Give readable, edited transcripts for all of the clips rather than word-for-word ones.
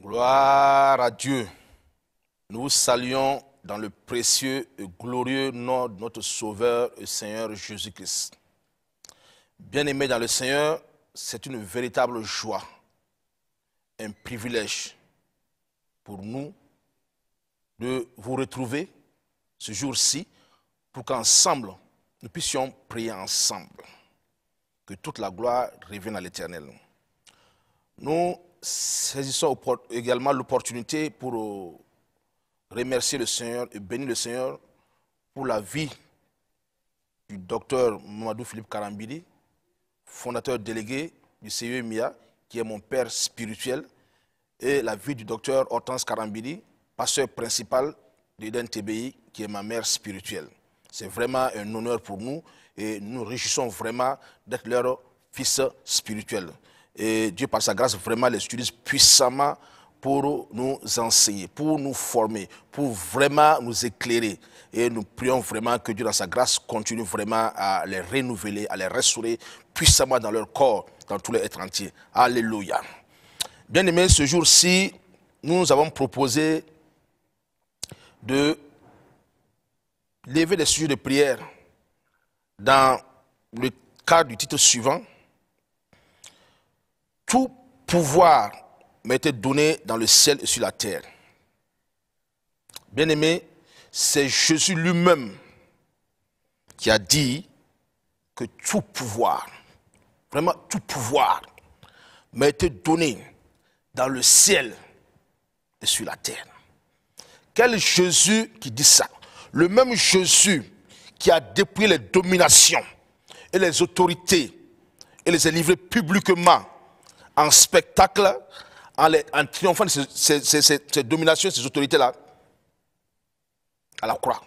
Gloire à Dieu. Nous vous saluons dans le précieux et glorieux nom de notre Sauveur et Seigneur Jésus-Christ. Bien-aimés dans le Seigneur, c'est une véritable joie, un privilège pour nous de vous retrouver ce jour-ci pour qu'ensemble, nous puissions prier ensemble. Que toute la gloire revienne à l'Éternel. Nous saisissons également l'opportunité pour remercier le Seigneur et bénir le Seigneur pour la vie du docteur Mamadou Philippe Karambili, fondateur délégué du CEMIA, qui est mon père spirituel, et la vie du docteur Hortense Karambili, pasteur principal de l'IDN-TBI, qui est ma mère spirituelle. C'est vraiment un honneur pour nous et nous nous réjouissons vraiment d'être leur fils spirituel. Et Dieu, par sa grâce, vraiment les utilise puissamment pour nous enseigner, pour nous former, pour vraiment nous éclairer. Et nous prions vraiment que Dieu, dans sa grâce, continue vraiment à les renouveler, à les restaurer puissamment dans leur corps, dans tous les êtres entiers. Alléluia. Bien-aimés, ce jour-ci, nous avons proposé de lever des sujets de prière dans le cadre du titre suivant. Tout pouvoir m'a été donné dans le ciel et sur la terre. Bien-aimé, c'est Jésus lui-même qui a dit que tout pouvoir, vraiment tout pouvoir, m'a été donné dans le ciel et sur la terre. Quel Jésus qui dit ça? Le même Jésus qui a dépouillé les dominations et les autorités et les a livrées publiquement en spectacle, en triomphant de ces dominations, ces autorités-là, à la croix.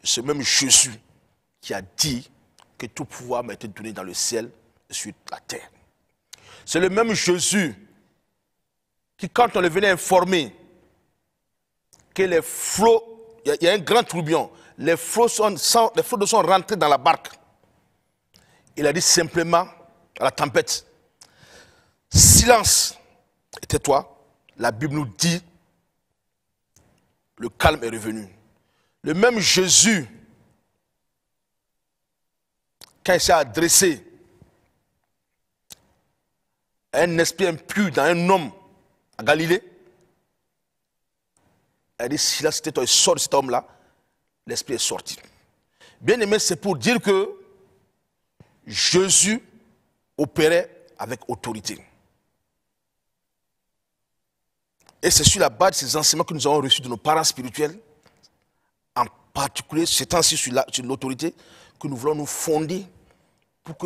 Ce même Jésus qui a dit que tout pouvoir m'a été donné dans le ciel et sur la terre. C'est le même Jésus qui, quand on le venait informer que les flots, il y a un grand tourbillon, les flots d'eau sont rentrés dans la barque. Il a dit simplement à la tempête, silence, et tais-toi. La Bible nous dit, le calme est revenu. Le même Jésus, quand il s'est adressé à un esprit impur dans un homme à Galilée, il a dit, silence, tais-toi, il sort de cet homme-là, l'esprit est sorti. Bien aimé, c'est pour dire que Jésus opérait avec autorité. Et c'est sur la base de ces enseignements que nous avons reçus de nos parents spirituels, en particulier ce temps-ci sur l'autorité, que nous voulons nous fonder pour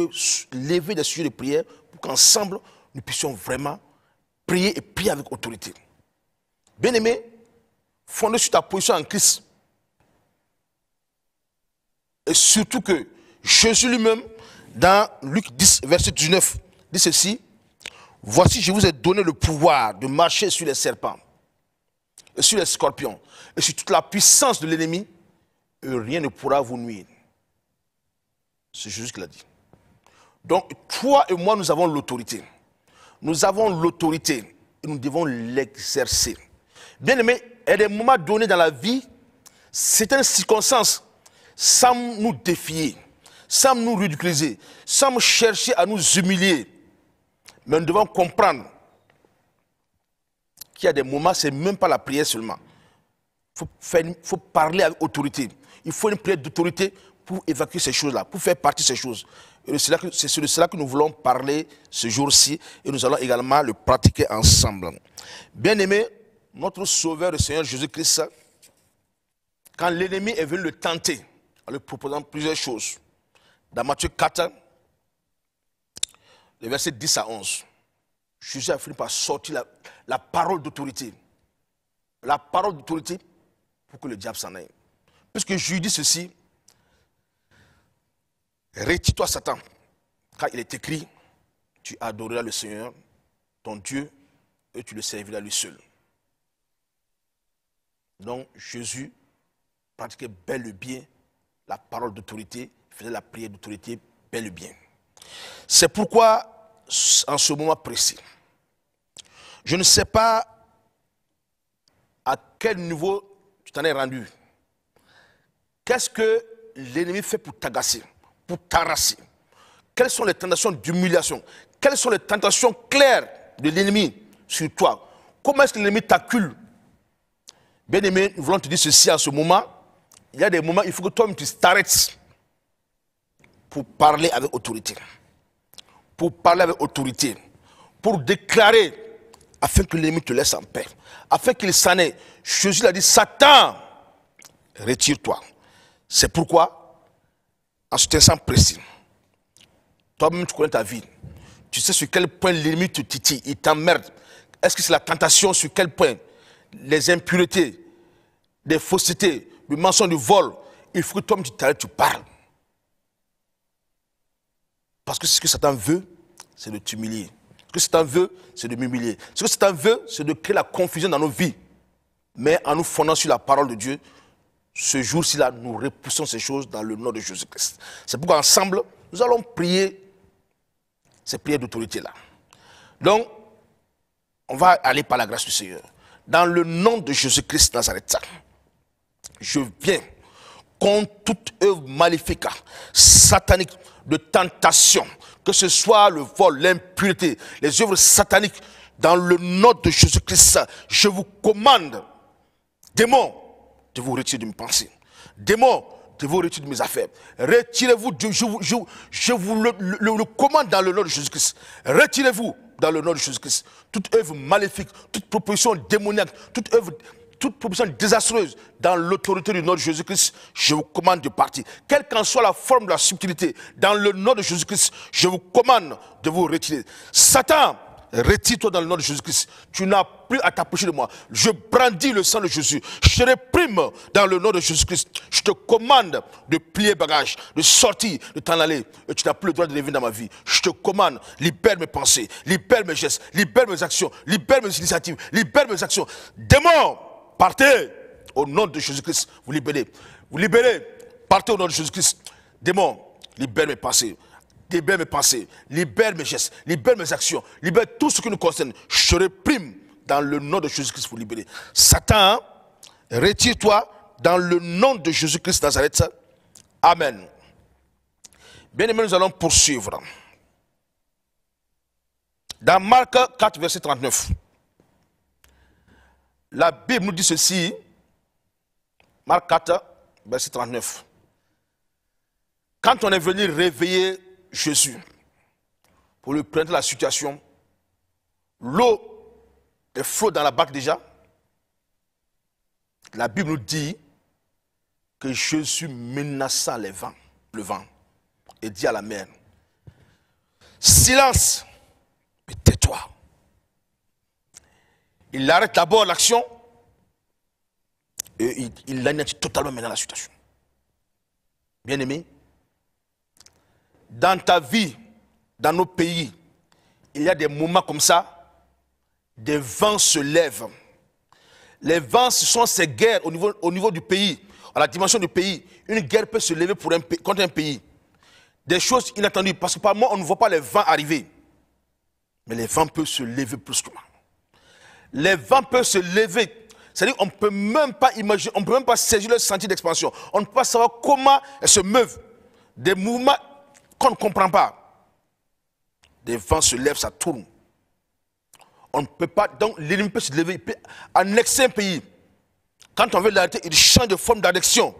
lever des sujets de prière, pour qu'ensemble nous puissions vraiment prier et prier avec autorité. Bien-aimé, fondé sur ta position en Christ. Et surtout que Jésus lui-même, dans Luc 10, verset 19, dit ceci: voici, je vous ai donné le pouvoir de marcher sur les serpents et sur les scorpions et sur toute la puissance de l'ennemi, et rien ne pourra vous nuire. C'est Jésus qui l'a dit. Donc, toi et moi, nous avons l'autorité. Nous avons l'autorité et nous devons l'exercer. Bien aimé, il y a des moments donnés dans la vie, certaines circonstances, sans nous défier, sans nous ridiculiser, sans chercher à nous humilier. Mais nous devons comprendre qu'il y a des moments, ce n'est même pas la prière seulement. Il faut parler avec autorité. Il faut une prière d'autorité pour évacuer ces choses-là, pour faire partie de ces choses. Et c'est de cela que nous voulons parler ce jour-ci et nous allons également le pratiquer ensemble. Bien-aimé, notre Sauveur, le Seigneur Jésus-Christ, quand l'ennemi est venu le tenter, en lui proposant plusieurs choses, dans Matthieu 4, les versets 10 à 11, Jésus a fini par sortir la parole d'autorité. La parole d'autorité pour que le diable s'en aille. Puisque Jésus dit ceci: retire-toi Satan, car il est écrit, tu adoreras le Seigneur, ton Dieu, et tu le serviras lui seul. Donc Jésus pratiquait bel et bien la parole d'autorité, faisait la prière d'autorité bel et bien. C'est pourquoi, en ce moment précis, je ne sais pas À quel niveau tu t'en es rendu? Qu'est-ce que l'ennemi fait pour t'agacer, pour t'arraser? Quelles sont les tentations d'humiliation? Quelles sont les tentations claires de l'ennemi sur toi? Comment est-ce que l'ennemi t'accule? Bien-aimé, nous voulons te dire ceci en ce moment. Il y a des moments, il faut que toi-même tu t'arrêtes pour parler avec autorité. Pour parler avec autorité. Pour déclarer, afin que l'ennemi te laisse en paix. Afin qu'il s'en aille. Jésus l'a dit, Satan, retire-toi. C'est pourquoi, en ce instant précis, toi-même tu connais ta vie. Tu sais sur quel point l'ennemi te titille, il t'emmerde. Est-ce que c'est la tentation? Sur quel point? Les impuretés, les faussetés, le mensonge, du vol. Il faut que toi-même tu t'arrêtes, tu parles. Parce que ce que Satan veut, c'est de t'humilier. Ce que Satan veut, c'est de m'humilier. Ce que Satan veut, c'est de créer la confusion dans nos vies. Mais en nous fondant sur la parole de Dieu, ce jour-ci-là, nous repoussons ces choses dans le nom de Jésus-Christ. C'est pourquoi ensemble, nous allons prier ces prières d'autorité-là. Donc, on va aller par la grâce du Seigneur. Dans le nom de Jésus-Christ Nazareth, je viens contre toute œuvre maléfique, satanique, de tentation, que ce soit le vol, l'impureté, les œuvres sataniques, dans le nom de Jésus-Christ, je vous commande, démons, de vous retirer de mes pensées. Démons, de vous retirer de mes affaires. Retirez-vous, je vous le commande dans le nom de Jésus-Christ. Retirez-vous dans le nom de Jésus-Christ. Toute œuvre maléfique, toute proposition démoniaque, toute proposition désastreuse dans l'autorité du nom de Jésus-Christ, je vous commande de partir. Quelle qu'en soit la forme de la subtilité, dans le nom de Jésus-Christ, je vous commande de vous retirer. Satan, retire-toi dans le nom de Jésus-Christ. Tu n'as plus à t'approcher de moi. Je brandis le sang de Jésus. Je te réprime dans le nom de Jésus-Christ. Je te commande de plier bagage, de sortir, de t'en aller. Et tu n'as plus le droit de revenir dans ma vie. Je te commande, libère mes pensées, libère mes gestes, libère mes actions, libère mes initiatives, libère mes actions. Démons, partez au nom de Jésus-Christ. Vous libérez. Vous libérez. Partez au nom de Jésus-Christ. Démons, libère mes pensées. Libère mes pensées, libère mes gestes, libère mes actions, libère tout ce qui nous concerne. Je te réprime dans le nom de Jésus-Christ pour libérer. Satan, retire-toi dans le nom de Jésus-Christ Nazareth. Amen. Bien aimés, nous allons poursuivre. Dans Marc 4, verset 39, la Bible nous dit ceci. Marc 4, verset 39. Quand on est venu réveiller Jésus, pour lui prendre la situation, l'eau est flot dans la barque déjà. La Bible nous dit que Jésus menaça le vent, et dit à la mer, silence, et tais-toi. Il arrête d'abord l'action et il anéantit totalement maintenant la situation. Bien aimé, dans ta vie, dans nos pays, il y a des moments comme ça, des vents se lèvent. Les vents, ce sont ces guerres au niveau du pays, à la dimension du pays. Une guerre peut se lever contre un pays. Des choses inattendues, parce que par moment, on ne voit pas les vents arriver. Mais les vents peuvent se lever brusquement. Les vents peuvent se lever. C'est-à-dire qu'on ne peut même pas imaginer, on ne peut même pas saisir leur sentier d'expansion. On ne peut pas savoir comment elles se meuvent. Des mouvements qu'on ne comprend pas. Des vents se lèvent, ça tourne. On ne peut pas, donc l'ennemi peut se lever, il peut annexer un pays. Quand on veut l'arrêter, il change de forme d'annexion.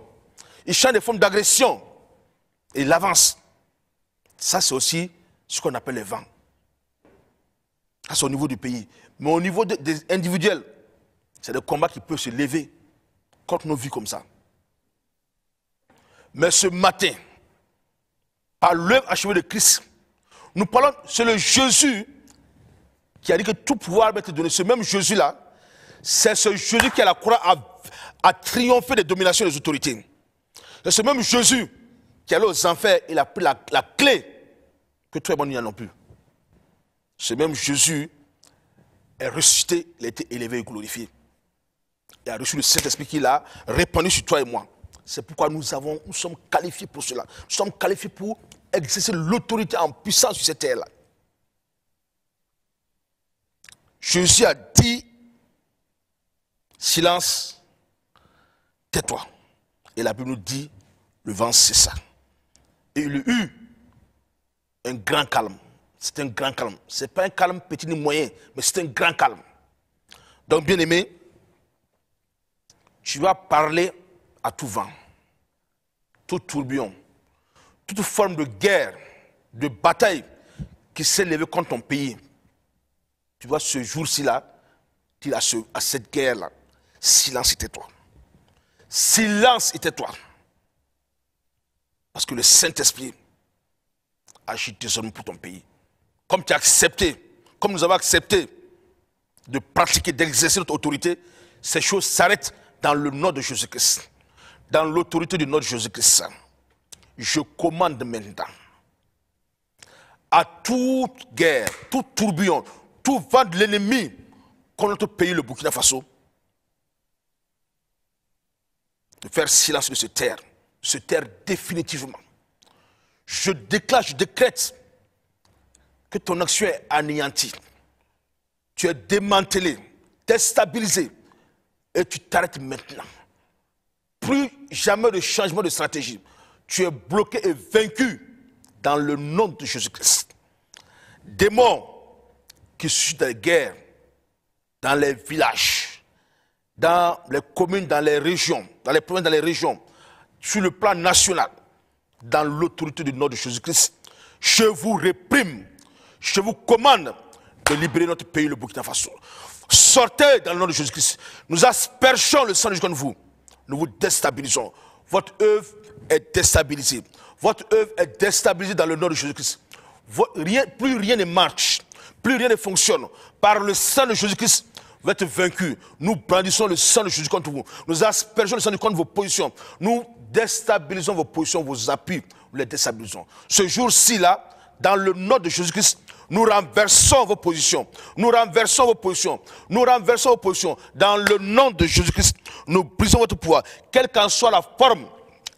Il change de forme d'agression. Et il avance. Ça, c'est aussi ce qu'on appelle les vents. Ça, c'est au niveau du pays. Mais au niveau des individuels, c'est des combats qui peuvent se lever contre nos vies comme ça. Mais ce matin, par l'œuvre achevée de Christ, nous parlons, c'est le Jésus qui a dit que tout pouvoir va être donné. Ce même Jésus-là, c'est ce Jésus qui à la croix a triomphé des dominations des autorités. C'est ce même Jésus qui allait aux enfers, il a pris la clé que toi et moi nous n'en avons plus. Ce même Jésus est ressuscité, il a été élevé et glorifié. Il a reçu le Saint-Esprit qu'il a répandu sur toi et moi. C'est pourquoi nous sommes qualifiés pour cela. Nous sommes qualifiés pour exercer l'autorité en puissance sur cette terre-là. Jésus a dit, silence, tais-toi. Et la Bible nous dit, le vent cessa. Et il y eut un grand calme. C'est un grand calme. Ce n'est pas un calme petit ni moyen, mais c'est un grand calme. Donc, bien aimé, tu vas parler à tout vent, tout tourbillon, toute forme de guerre, de bataille qui s'est levée contre ton pays. Tu vois, ce jour-ci là, dire à cette guerre-là, silence et tais-toi. Silence et tais-toi. Parce que le Saint-Esprit agit désormais pour ton pays. Comme tu as accepté, comme nous avons accepté de pratiquer, d'exercer notre autorité, ces choses s'arrêtent dans le nom de Jésus-Christ. Dans l'autorité du nom de Jésus-Christ. Je commande maintenant à toute guerre, tout tourbillon, tout vent de l'ennemi contre notre pays, le Burkina Faso, de faire silence, de se taire définitivement. Je déclare, je décrète que ton action est anéantie. Tu es démantelé, déstabilisé, et tu t'arrêtes maintenant. Plus jamais de changement de stratégie. Tu es bloqué et vaincu dans le nom de Jésus-Christ. Démons qui suscitent des guerres dans les villages, dans les communes, dans les régions, dans les provinces, dans les régions, sur le plan national, dans l'autorité du nom de Jésus-Christ, je vous réprime, je vous commande de libérer notre pays, le Burkina Faso. Sortez dans le nom de Jésus-Christ. Nous aspergeons le sang de Jésus contre vous. Nous vous déstabilisons. Votre œuvre est déstabilisée. Votre œuvre est déstabilisée dans le nom de Jésus-Christ. Plus rien ne marche, plus rien ne fonctionne. Par le sang de Jésus-Christ, vous êtes vaincus. Nous brandissons le sang de Jésus contre vous. Nous aspergeons le sang de Jésus contre vos positions. Nous déstabilisons vos positions, vos appuis. Nous les déstabilisons. Ce jour-ci, là, dans le nom de Jésus-Christ, nous renversons vos positions. Nous renversons vos positions. Nous renversons vos positions. Dans le nom de Jésus-Christ, nous brisons votre pouvoir. Quelle qu'en soit la forme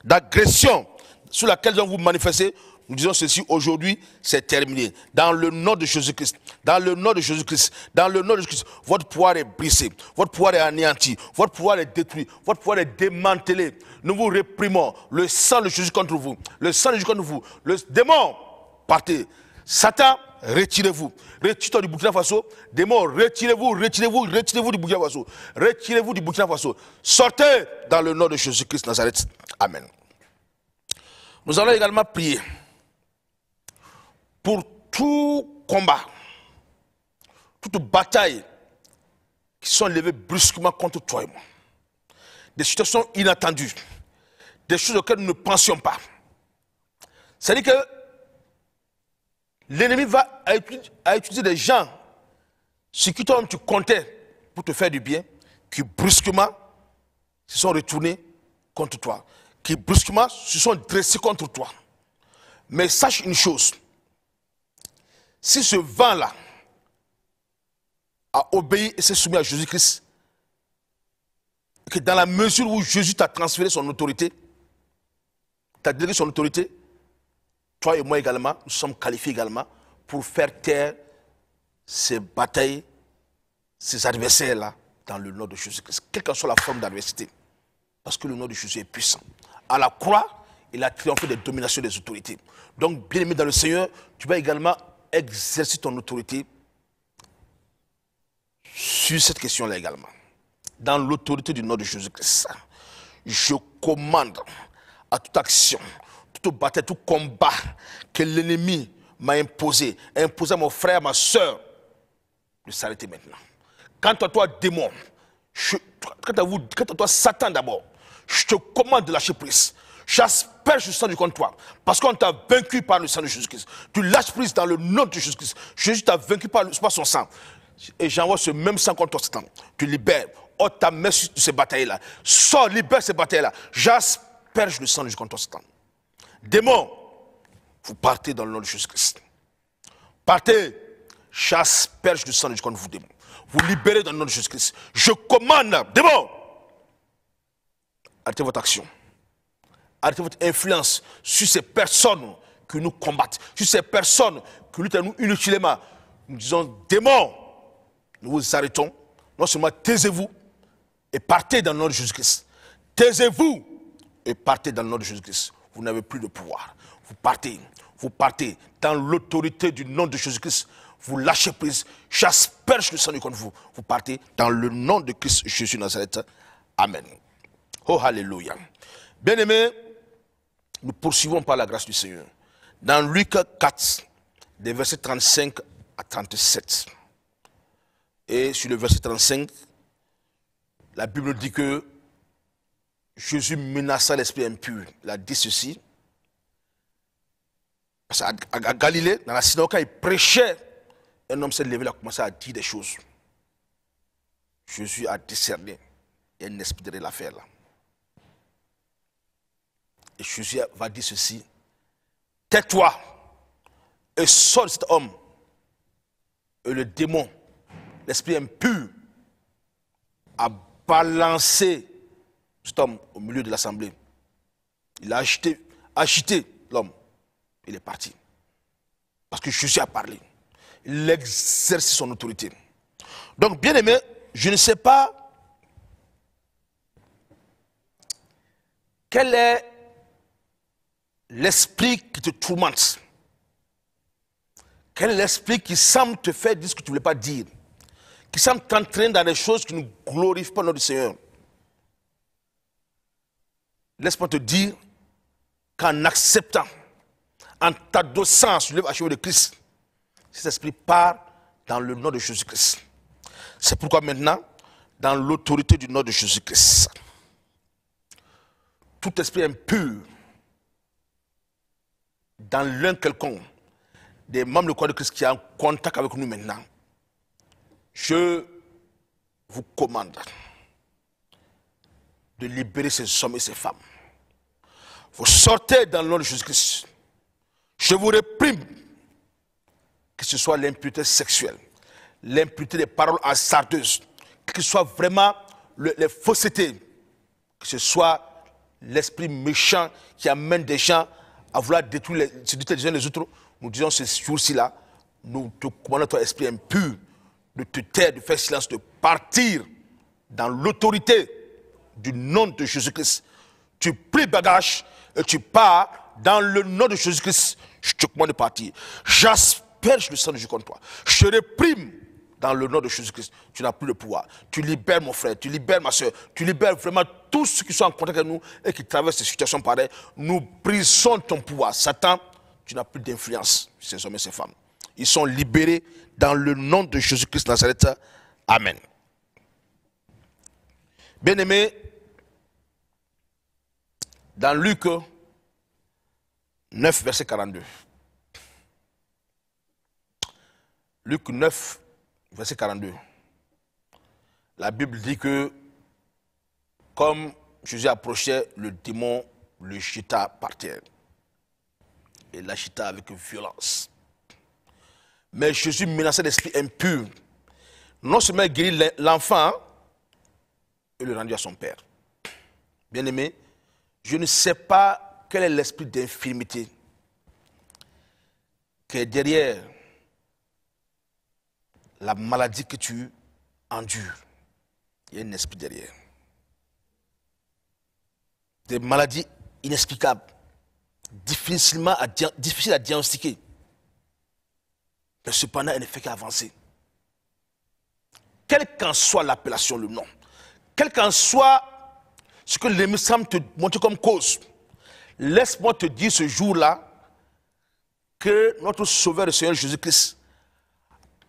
d'agression sur laquelle vous vous manifestez, nous disons ceci aujourd'hui, c'est terminé. Dans le nom de Jésus-Christ, dans le nom de Jésus-Christ, dans le nom de Jésus-Christ, votre pouvoir est brisé, votre pouvoir est anéanti, votre pouvoir est détruit, votre pouvoir est démantelé. Nous vous réprimons, le sang de Jésus contre vous, le sang de Jésus contre vous, le démon, partez. Satan, retirez-vous. Retirez-vous du Burkina Faso. Démon, retirez-vous, retirez-vous, retirez-vous du Burkina Faso. Retirez-vous du Burkina Faso. Sortez dans le nom de Jésus-Christ Nazareth. Amen. Nous allons également prier pour tout combat, toute bataille qui sont levées brusquement contre toi et moi. Des situations inattendues, des choses auxquelles nous ne pensions pas. C'est-à-dire que l'ennemi va utiliser des gens sur qui toi-même tu comptais pour te faire du bien, qui brusquement se sont retournés contre toi, qui brusquement se sont dressés contre toi. Mais sache une chose, si ce vent-là a obéi et s'est soumis à Jésus-Christ, que dans la mesure où Jésus t'a transféré son autorité, t'a délégué son autorité, toi et moi également, nous sommes qualifiés également pour faire taire ces batailles, ces adversaires-là, dans le nom de Jésus-Christ. Quelle que soit la forme d'adversité. Parce que le nom de Jésus est puissant. À la croix, il a triomphé des dominations des autorités. Donc, bien aimé dans le Seigneur, tu vas également exercer ton autorité sur cette question-là également. Dans l'autorité du nom de Jésus-Christ. Je commande à toute action, toute bataille, tout combat que l'ennemi m'a imposé, à mon frère, à ma soeur, de s'arrêter maintenant. Quant à toi, démon, quant à toi, Satan d'abord, je te commande de lâcher prise. J'asperge le sang du contre toi. Parce qu'on t'a vaincu par le sang de Jésus-Christ. Tu lâches prise dans le nom de Jésus-Christ. Jésus t'a vaincu par son sang. Et j'envoie ce même sang contre toi, Satan. Tu libères. Oh, ta main sur ces batailles-là. Sors, libère ces batailles-là. J'asperge le sang de Jésus contre toi, Satan. Démon, vous partez dans le nom de Jésus-Christ. Partez. J'asperge le sang de Jésus contre vous, démon. Vous libérez dans le nom de Jésus-Christ. Je commande, démon. Arrêtez votre action. Arrêtez votre influence sur ces personnes qui nous combattent, sur ces personnes qui luttent à nous inutilement. Nous disons, démons, nous vous arrêtons. Non seulement taisez-vous et partez dans le nom de Jésus-Christ. Taisez-vous et partez dans le nom de Jésus-Christ. Vous n'avez plus de pouvoir. Vous partez dans l'autorité du nom de Jésus-Christ. Vous lâchez prise, j'asperge le sang du contre vous. Vous partez dans le nom de Christ Jésus de Nazareth. Amen. Oh, alléluia. Bien-aimés, nous poursuivons par la grâce du Seigneur. Dans Luc 4, des versets 35 à 37. Et sur le verset 35, la Bible dit que Jésus menaça l'esprit impur. Il a dit ceci. Parce qu'à Galilée, dans la synagogue, quand il prêchait, un homme s'est levé, il a commencé à dire des choses. Jésus a discerné. Il y a un esprit derrière l'affaire là. Et Jésus va dire ceci. Tais-toi et sors de cet homme. Et le démon, l'esprit impur, a balancé cet homme au milieu de l'assemblée. Il a agité l'homme. Il est parti. Parce que Jésus a parlé. Il exerce son autorité. Donc, bien aimé, je ne sais pas quel est l'esprit qui te tourmente. Quel est l'esprit qui semble te faire dire ce que tu ne voulais pas dire. Qui semble t'entraîner dans des choses qui ne glorifient pas notre Seigneur. Laisse-moi te dire qu'en acceptant, en t'adossant sur l'œuvre achevée de Christ, cet esprit part dans le nom de Jésus-Christ. C'est pourquoi maintenant, dans l'autorité du nom de Jésus-Christ, tout esprit impur, dans l'un quelconque des membres du corps de Christ qui est en contact avec nous maintenant, je vous commande de libérer ces hommes et ces femmes. Vous sortez dans le nom de Jésus-Christ. Je vous réprime, que ce soit l'impureté sexuelle, l'impureté des paroles hasardeuses, que ce soit vraiment les faussetés, que ce soit l'esprit méchant qui amène des gens à vouloir détruire les uns les autres. Nous disons ce jour-ci là, nous te commandons ton esprit impur de te taire, de faire silence, de partir dans l'autorité du nom de Jésus-Christ. Tu plies bagage et tu pars dans le nom de Jésus-Christ. Je te commande de partir. J'asperge le sang de Jésus contre toi. Je réprime dans le nom de Jésus-Christ. Tu n'as plus de pouvoir. Tu libères mon frère, tu libères ma soeur, tu libères vraiment tous ceux qui sont en contact avec nous et qui traversent ces situations pareilles. Nous brisons ton pouvoir. Satan, tu n'as plus d'influence sur ces hommes et ces femmes. Ils sont libérés dans le nom de Jésus-Christ Nazareth. Amen. Bien-aimés, dans Luc 9, verset 42. Luc 9, verset 42. La Bible dit que, comme Jésus approchait, le démon le jeta par terre. Et l'agita avec violence. Mais Jésus menaçait l'esprit impur. Non seulement il guérit l'enfant, et le rendu à son père. Bien-aimé, je ne sais pas quel est l'esprit d'infirmité qui est derrière la maladie que tu endures. Il y a un esprit derrière. Des maladies inexplicables, difficiles à diagnostiquer. Mais cependant, elle ne fait qu'avancer. Quelle qu'en soit l'appellation, le nom, quel qu'en soit ce que l'ennemi semble te montrer comme cause, laisse-moi te dire ce jour-là que notre Sauveur et Seigneur Jésus-Christ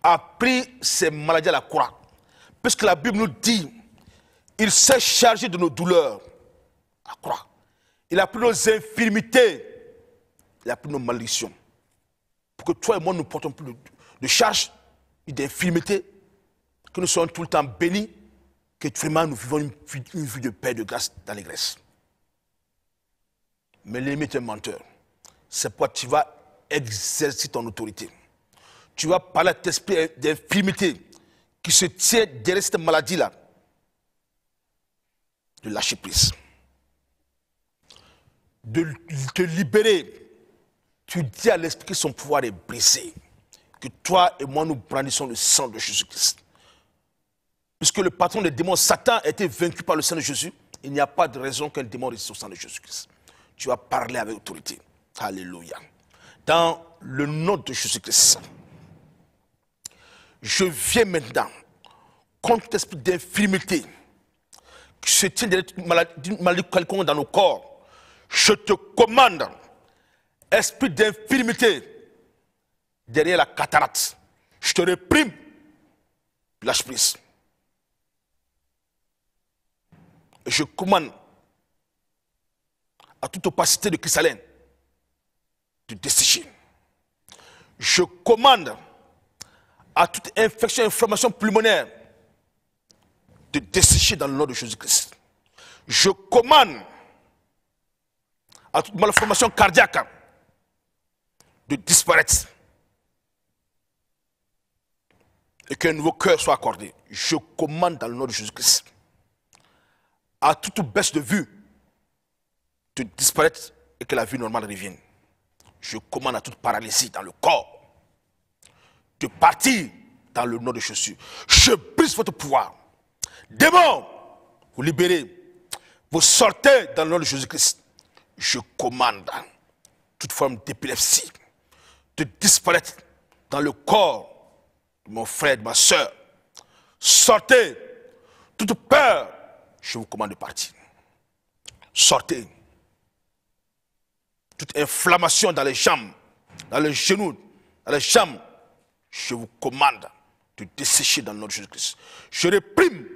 a pris ces maladies à la croix. Puisque la Bible nous dit, il s'est chargé de nos douleurs à la croix. Il a pris nos infirmités, il a pris nos malédictions. Pour que toi et moi, nous ne portons plus de charge et d'infirmité, que nous soyons tout le temps bénis, que vraiment nous vivons une vie de paix et de grâce dans l'Église. Mais l'ennemi est un menteur. C'est pourquoi tu vas exercer ton autorité. Tu vas parler à cet esprit d'infirmité qui se tient derrière cette maladie-là, de lâcher prise, de te libérer. Tu dis à l'esprit que son pouvoir est brisé, que toi et moi nous brandissons le sang de Jésus-Christ. Puisque le patron des démons, Satan, a été vaincu par le sang de Jésus, il n'y a pas de raison qu'un démon résiste au sang de Jésus-Christ. Tu vas parler avec autorité. Alléluia. Dans le nom de Jésus-Christ, je viens maintenant contre l'esprit d'infirmité qui se tient derrière une maladie quelconque dans nos corps. Je te commande, esprit d'infirmité derrière la cataracte. Je te réprime, lâche prise. Je commande à toute opacité de cristallin de dessécher. Je commande à toute infection, inflammation pulmonaire de dessécher dans le nom de Jésus-Christ. Je commande à toute malformation cardiaque de disparaître et qu'un nouveau cœur soit accordé. Je commande dans le nom de Jésus-Christ à toute baisse de vue de disparaître et que la vue normale revienne. Je commande à toute paralysie dans le corps de partir dans le nom de Jésus. Je brise votre pouvoir. Démons, vous libérez. Vous sortez dans le nom de Jésus-Christ. Je commande toute forme d'épilepsie de disparaître dans le corps de mon frère, de ma soeur. Sortez. Toute peur, je vous commande de partir. Sortez. Toute inflammation dans les jambes, dans les genoux, dans les jambes, je vous commande de dessécher dans le nom de Jésus-Christ. Je réprime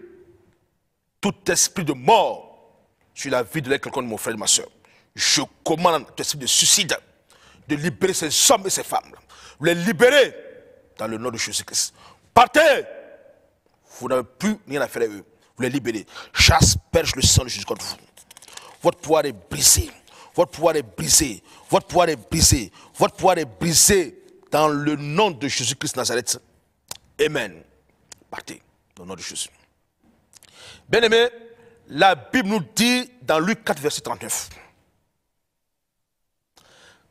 tout esprit de mort sur la vie de quelqu'un de mon frère et de ma soeur. Je commande tout esprit de suicide de libérer ces hommes et ces femmes. Vous les libérez dans le nom de Jésus-Christ. Partez. Vous n'avez plus rien à faire avec eux. Vous les libérez. J'asperge le sang de Jésus contre vous. Votre pouvoir est brisé. Votre pouvoir est brisé. Votre pouvoir est brisé. Votre pouvoir est brisé dans le nom de Jésus-Christ Nazareth. Amen. Partez dans le nom de Jésus. Bien-aimés, la Bible nous dit dans Luc 4, verset 39.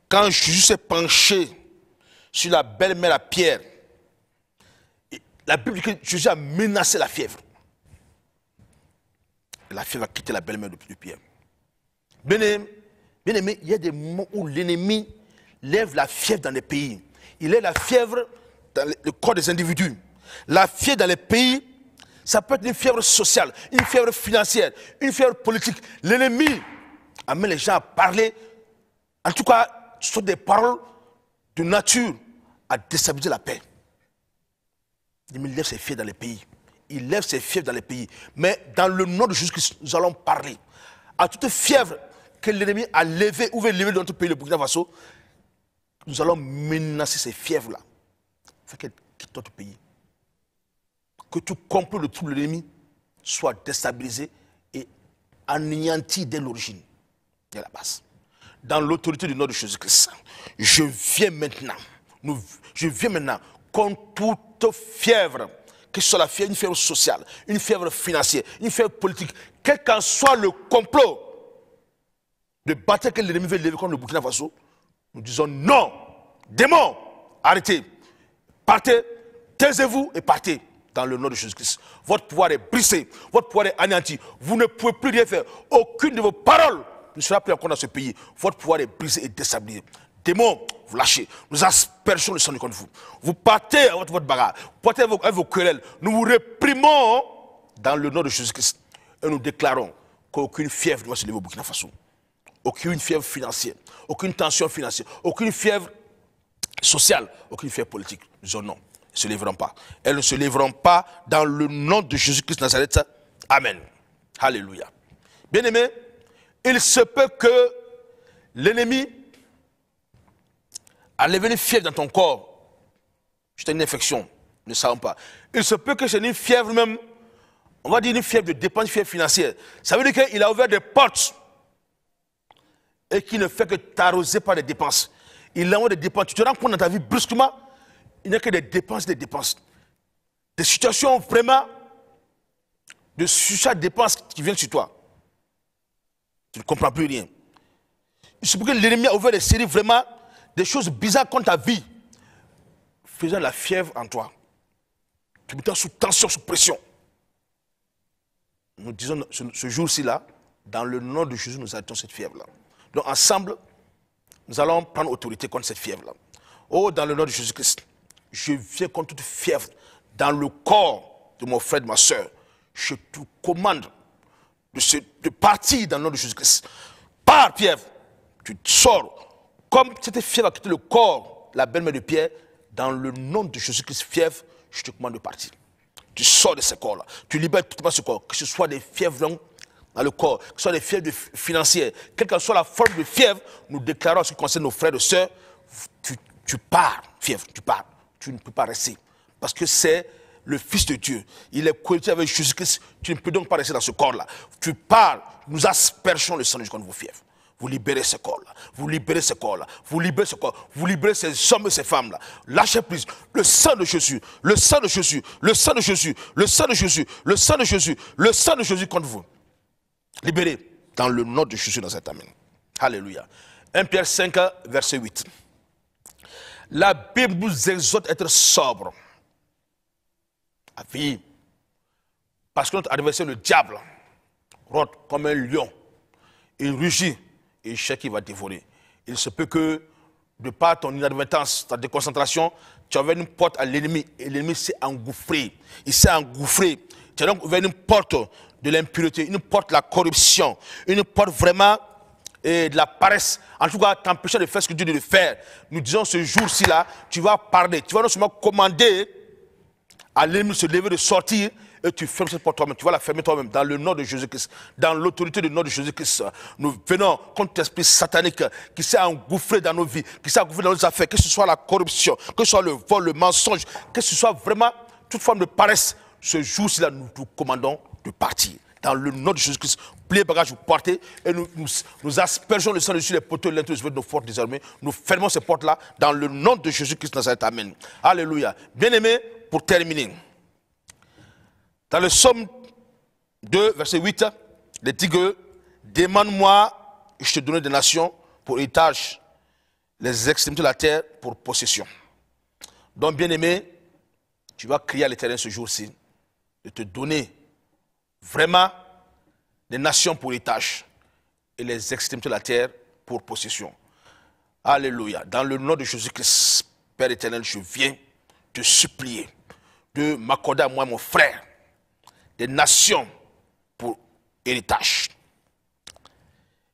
Quand Jésus s'est penché sur la belle-mère à Pierre, la Bible dit que Jésus a menacé la fièvre. Et la fièvre a quitté la belle-mère de Pierre. Bien-aimé, il y a des moments où l'ennemi lève la fièvre dans les pays. Il lève la fièvre dans le corps des individus. La fièvre dans les pays, ça peut être une fièvre sociale, une fièvre financière, une fièvre politique. L'ennemi amène les gens à parler, en tout cas, ce sont des paroles de nature à déstabiliser la paix. Il lève ses fièvres dans les pays. Il lève ses fièvres dans les pays. Mais dans le nom de Jésus-Christ, nous allons parler à toute fièvre que l'ennemi a levé ou veut lever dans notre pays, le Burkina Faso. Nous allons menacer ces fièvres-là. Il faut qu'elles quittent notre pays. Que tout complot de tout l'ennemi soit déstabilisé et anéanti dès l'origine, dès la base. Dans l'autorité du nom de Jésus-Christ, je viens maintenant contre toute fièvre, que ce soit la fièvre, une fièvre sociale, une fièvre financière, une fièvre politique, quel qu'en soit le complot de bataille que l'ennemi veut lever contre le Burkina Faso, nous disons non, démons, arrêtez, partez, taisez-vous et partez dans le nom de Jésus-Christ. Votre pouvoir est brisé, votre pouvoir est anéanti, vous ne pouvez plus rien faire, aucune de vos paroles ne sera plus encore dans ce pays, votre pouvoir est brisé et déstabilisé. Démons, vous lâchez, nous aspergeons le sang contre vous. Vous partez avec votre bagarre, vous partez avec vos querelles, nous vous réprimons dans le nom de Jésus-Christ et nous déclarons qu'aucune fièvre ne va se lever au Burkina Faso. Aucune fièvre financière, aucune tension financière, aucune fièvre sociale, aucune fièvre politique. Nous disons non, elles ne se lèveront pas. Elles ne se lèveront pas dans le nom de Jésus-Christ Nazareth. Amen. Alléluia. Bien-aimés, il se peut que l'ennemi a levé une fièvre dans ton corps. C'est une infection, nous ne savons pas. Il se peut que c'est une fièvre même, on va dire une fièvre de dépense, une fièvre financière. Ça veut dire qu'il a ouvert des portes et qui ne fait que t'arroser par des dépenses. Il envoie des dépenses. Tu te rends compte dans ta vie brusquement, il n'y a que des dépenses, des dépenses. Des situations vraiment de chaque dépense qui viennent sur toi. Tu ne comprends plus rien. Il se peut que l'ennemi a ouvert des séries vraiment, des choses bizarres contre ta vie, faisant la fièvre en toi. Tu me sous tension, sous pression. nous disons ce jour-ci là, dans le nom de Jésus, nous arrêtons cette fièvre-là. Donc ensemble, nous allons prendre autorité contre cette fièvre-là. Oh, dans le nom de Jésus-Christ, je viens contre toute fièvre dans le corps de mon frère, de ma soeur. Je te commande de partir dans le nom de Jésus-Christ. Pars, Pierre, tu sors. Comme cette fièvre a quitté le corps, la belle-mère de Pierre, dans le nom de Jésus-Christ, fièvre, je te commande de partir. Tu sors de ce corps-là. Tu libères tout ce corps. Que ce soit des fièvres dans le corps, que ce soit des fièvres financières, quelle que soit la forme de fièvre, nous déclarons en ce qui concerne nos frères et sœurs, tu pars, fièvre, tu pars. Tu ne peux pas rester. Parce que c'est le Fils de Dieu. Il est connecté avec Jésus-Christ. Tu ne peux donc pas rester dans ce corps-là. Tu pars, nous aspergeons le sang de Jésus contre vos fièvres. Vous libérez ce corps-là. Vous libérez ce corps-là. Vous libérez ce corps. Vous libérez ces hommes et ces femmes-là. Lâchez prise. Le sang de Jésus. Le sang de Jésus. Le sang de Jésus. Le sang de Jésus. Le sang de Jésus. Le sang de Jésus contre vous. Libérez dans le nom de Jésus dans cet amen. Alléluia. 1 Pierre 5, verset 8. La Bible nous exhorte à être sobre. À vie. Parce que notre adversaire, le diable, rôde comme un lion. Il rugit et il cherche qui va dévorer. Il se peut que, de par ton inadvertance, ta déconcentration, tu as ouvert une porte à l'ennemi et l'ennemi s'est engouffré. Il s'est engouffré. Tu as donc ouvert une porte de l'impureté, une porte de la corruption, une porte vraiment de la paresse. En tout cas, t'empêcher de faire ce que Dieu dit de faire. Nous disons ce jour-ci là, tu vas parler. Tu vas non seulement commander à l'ennemi de se lever, de sortir, et tu fermes cette porte toi-même. Tu vas la fermer toi-même dans le nom de Jésus-Christ. Dans l'autorité du nom de Jésus-Christ. Nous venons contre l'esprit satanique qui s'est engouffré dans nos vies, qui s'est engouffré dans nos affaires, que ce soit la corruption, que ce soit le vol, le mensonge, que ce soit vraiment toute forme de paresse. Ce jour-ci là, nous vous commandons de partir. Dans le nom de Jésus-Christ, pliez bagages, vous partez et nous aspergeons le sang dessus les poteaux de l'intérieur de nos fortes désormais. Nous fermons ces portes-là dans le nom de Jésus-Christ Nazareth. Amen. Alléluia. Bien-aimés, pour terminer, dans le psaume 2, verset 8, il dit que demande-moi, je te donnerai des nations pour héritage, les extrémités de la terre pour possession. Donc, bien-aimé, tu vas crier à l'Éternel ce jour-ci de te donner vraiment des nations pour héritage et les extrémités de la terre pour possession. Alléluia. Dans le nom de Jésus-Christ, Père éternel, je viens te supplier de m'accorder à moi, mon frère, des nations pour héritage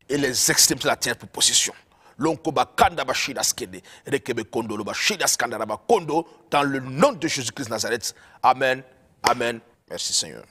et les extrémités de la terre pour possession. Dans le nom de Jésus-Christ Nazareth. Amen. Amen. Merci Seigneur.